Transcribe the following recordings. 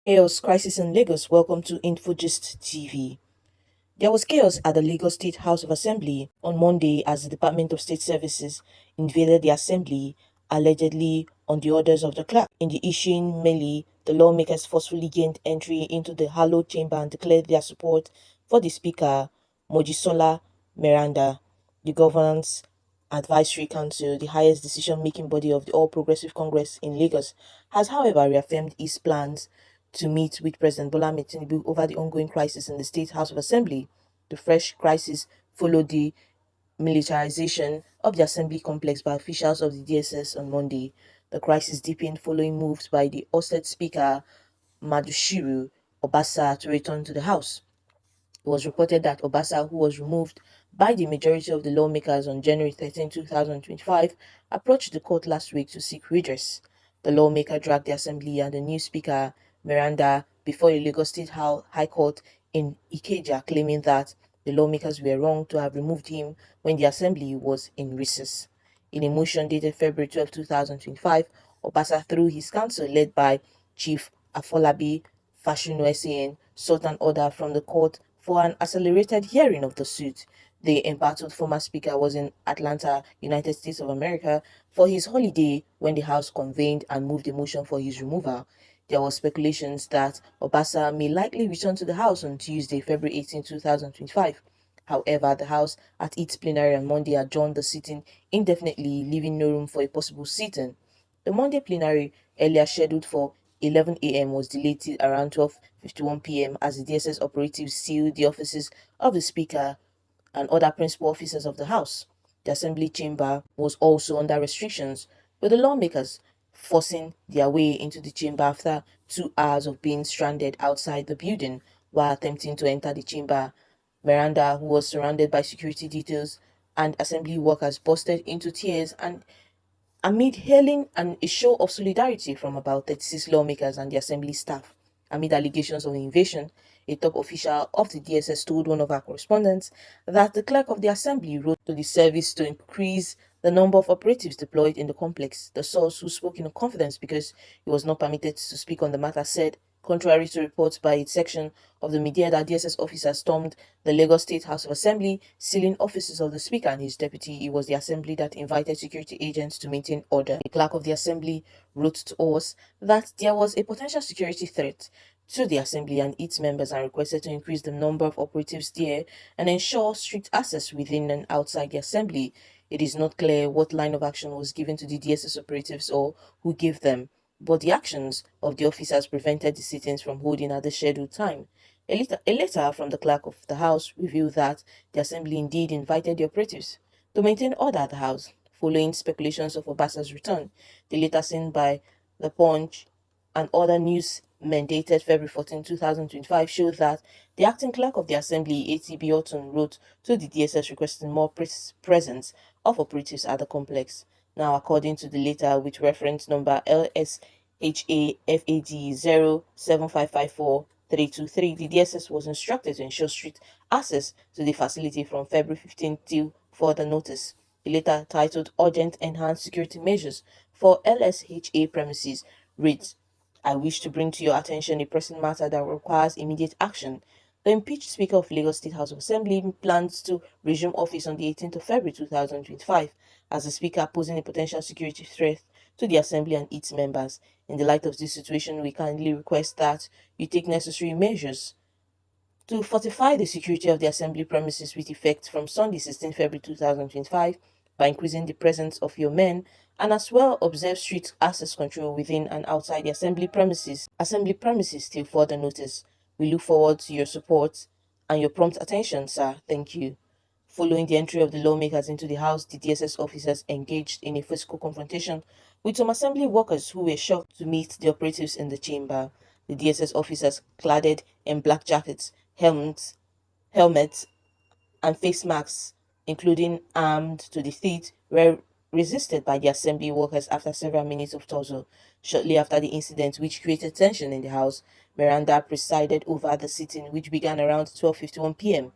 Chaos crisis in Lagos. Welcome to InfoGist TV. There was chaos at the Lagos State House of Assembly on Monday as the Department of State Services invaded the assembly, allegedly on the orders of the clerk. In the issuing melee, the lawmakers forcefully gained entry into the hallowed chamber and declared their support for the Speaker, Mojisola Meranda. The Governance Advisory Council, the highest decision-making body of the All Progressive Congress in Lagos, has however reaffirmed its plans to meet with President Bola Ahmed Tinubu over the ongoing crisis in the State House of Assembly. The fresh crisis followed the militarization of the assembly complex by officials of the DSS on Monday. The crisis deepened following moves by the ousted Speaker Madushiru Obasa to return to the House. It was reported that Obasa, who was removed by the majority of the lawmakers on January 13, 2025, approached the court last week to seek redress. The lawmaker dragged the assembly and the new speaker, Miranda, before a Lagos State High Court in Ikeja, claiming that the lawmakers were wrong to have removed him when the assembly was in recess. In a motion dated February 12, 2025, Obasa, through his counsel led by Chief Afolabi Fashuno SAN, sought an order from the court for an accelerated hearing of the suit. The embattled former speaker was in Atlanta, United States of America, for his holiday when the House convened and moved a motion for his removal. There was speculations that Obasa may likely return to the House on Tuesday, February 18, 2025. However, the House at its plenary on Monday adjourned the sitting indefinitely, leaving no room for a possible sit-in. The Monday plenary, earlier scheduled for 11 a.m., was delayed till around 12:51 p.m. as the DSS operatives sealed the offices of the Speaker and other principal officers of the House. The Assembly chamber was also under restrictions, with the lawmakers forcing their way into the chamber after 2 hours of being stranded outside the building while attempting to enter the chamber. Miranda, who was surrounded by security details and assembly workers, busted into tears and amid hailing and a show of solidarity from about 36 lawmakers and the assembly staff. Amid allegations of invasion, a top official of the DSS told one of our correspondents that the clerk of the assembly wrote to the service to increase the number of operatives deployed in the complex. The source, who spoke in confidence because he was not permitted to speak on the matter, said, contrary to reports by its section of the media that DSS officers stormed the Lagos State House of Assembly, sealing offices of the Speaker and his deputy, it was the Assembly that invited security agents to maintain order. The clerk of the Assembly wrote to us that there was a potential security threat to the Assembly and its members and requested to increase the number of operatives there and ensure strict access within and outside the Assembly. It is not clear what line of action was given to the DSS operatives or who gave them, but the actions of the officers prevented the sittings from holding at the scheduled time. A letter from the clerk of the House revealed that the Assembly indeed invited the operatives to maintain order at the House, following speculations of Obasa's return. The letter sent by The Punch and other news dated February 14, 2025 showed that the acting clerk of the Assembly, A.T.B. Orton, wrote to the DSS requesting more presence of operatives at the complex. Now, according to the letter with reference number LSHAFAD 07554 the DSS was instructed to ensure strict access to the facility from February 15 till further notice. The letter, titled Urgent Enhanced Security Measures for LSHA Premises, reads, I wish to bring to your attention a pressing matter that requires immediate action. The impeached Speaker of Lagos State House of Assembly plans to resume office on the 18th of February 2025 as the Speaker posing a potential security threat to the Assembly and its members. In the light of this situation, we kindly request that you take necessary measures to fortify the security of the Assembly premises with effect from Sunday 16 February 2025 by increasing the presence of your men and as well observe strict access control within and outside the assembly premises till further notice. We look forward to your support and your prompt attention, sir. Thank you. Following the entry of the lawmakers into the House, the DSS officers engaged in a physical confrontation with some assembly workers who were shocked to meet the operatives in the chamber. The DSS officers, clad in black jackets, helmets, and face masks, including armed to the teeth, were resisted by the assembly workers after several minutes of tussle. Shortly after the incident, which created tension in the House, Miranda presided over the sitting, which began around 12:51 p.m.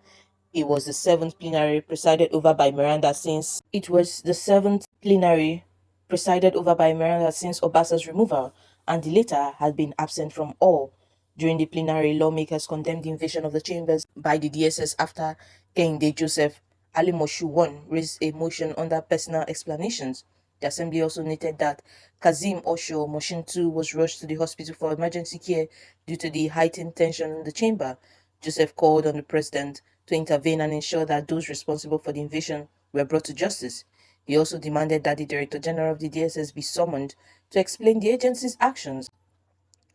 It was the seventh plenary presided over by Miranda since Obasa's removal, and the latter had been absent from all. During the plenary, lawmakers condemned the invasion of the chambers by the DSS after Kehinde Joseph Ali Moshu one raised a motion under personal explanations. The assembly also noted that Kazim Osho Motion 2 was rushed to the hospital for emergency care due to the heightened tension in the chamber. Joseph called on the president to intervene and ensure that those responsible for the invasion were brought to justice. He also demanded that the Director General of the DSS be summoned to explain the agency's actions.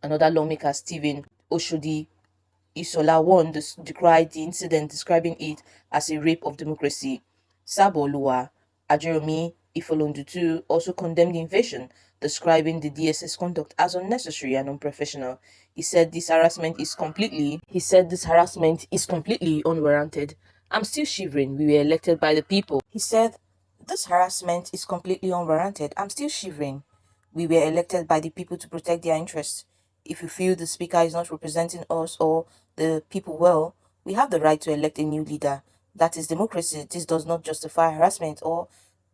Another lawmaker, Stephen Oshodi Isola one decried the incident, describing it as a rape of democracy. Sabo Lua Ajeromi Ifolondutu also condemned the invasion, describing the DSS conduct as unnecessary and unprofessional. He said this harassment is completely unwarranted. I'm still shivering. We were elected by the people. He said this harassment is completely unwarranted. I'm still shivering. We were elected by the people to protect their interests. If you feel the speaker is not representing us or the people well, we have the right to elect a new leader. That is democracy. This does not justify harassment or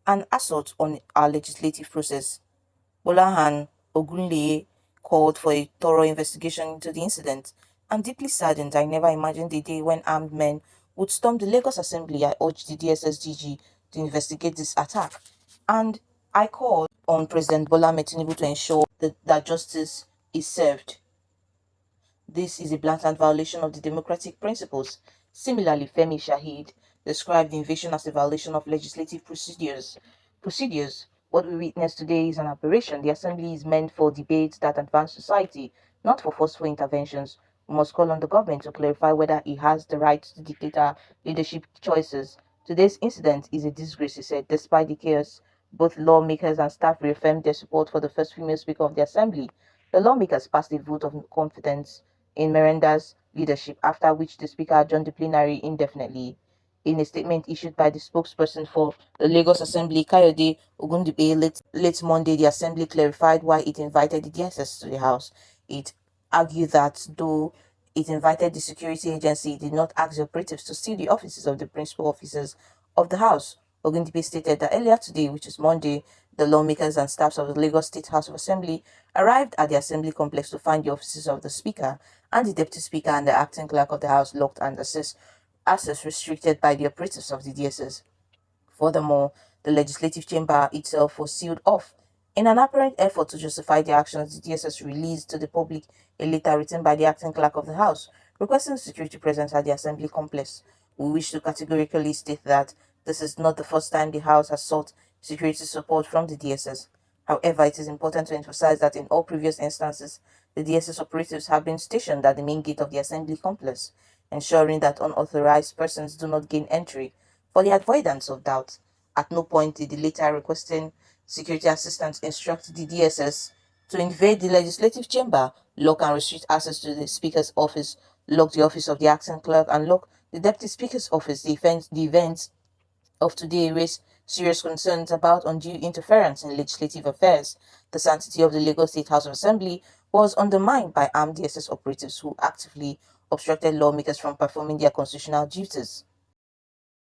an assault on our legislative process. Bolahan Ogunleye called for a thorough investigation into the incident. I'm deeply saddened. I never imagined the day when armed men would storm the Lagos Assembly. I urged the DSSDG to investigate this attack. And I called on President Bola Ahmed Tinubu to ensure that justice is served. This is a blatant violation of the democratic principles. Similarly, Femi Shahid described the invasion as a violation of legislative procedures. What we witness today is an aberration. The assembly is meant for debates that advance society, not for forceful interventions. We must call on the government to clarify whether it has the right to dictate our leadership choices. Today's incident is a disgrace, he said. Despite the chaos, both lawmakers and staff reaffirmed their support for the first female speaker of the assembly. The lawmakers passed a vote of confidence in Miranda's leadership, after which the speaker adjourned the plenary indefinitely. In a statement issued by the spokesperson for the Lagos Assembly, Kayode Ogundibe, late Monday, the Assembly clarified why it invited the DSS to the House. It argued that though it invited the security agency, it did not ask the operatives to steal the offices of the principal officers of the House. Ogundibe stated that earlier today, which is Monday, the lawmakers and staffs of the Lagos State House of Assembly arrived at the Assembly complex to find the offices of the Speaker and the Deputy Speaker and the acting clerk of the House locked and access restricted by the operatives of the DSS. Furthermore, the legislative chamber itself was sealed off. In an apparent effort to justify the actions, the DSS released to the public a letter written by the acting clerk of the House requesting security presence at the Assembly complex. We wish to categorically state that this is not the first time the House has sought security support from the DSS. However, it is important to emphasize that in all previous instances, the DSS operatives have been stationed at the main gate of the Assembly complex, ensuring that unauthorized persons do not gain entry. For the avoidance of doubt, at no point did the letter requesting security assistance instruct the DSS to invade the legislative chamber, lock and restrict access to the Speaker's office, lock the office of the acting clerk, and lock the Deputy Speaker's office. The events of today raise serious concerns about undue interference in legislative affairs. The sanctity of the Lagos State House of Assembly was undermined by armed DSS operatives who actively obstructed lawmakers from performing their constitutional duties.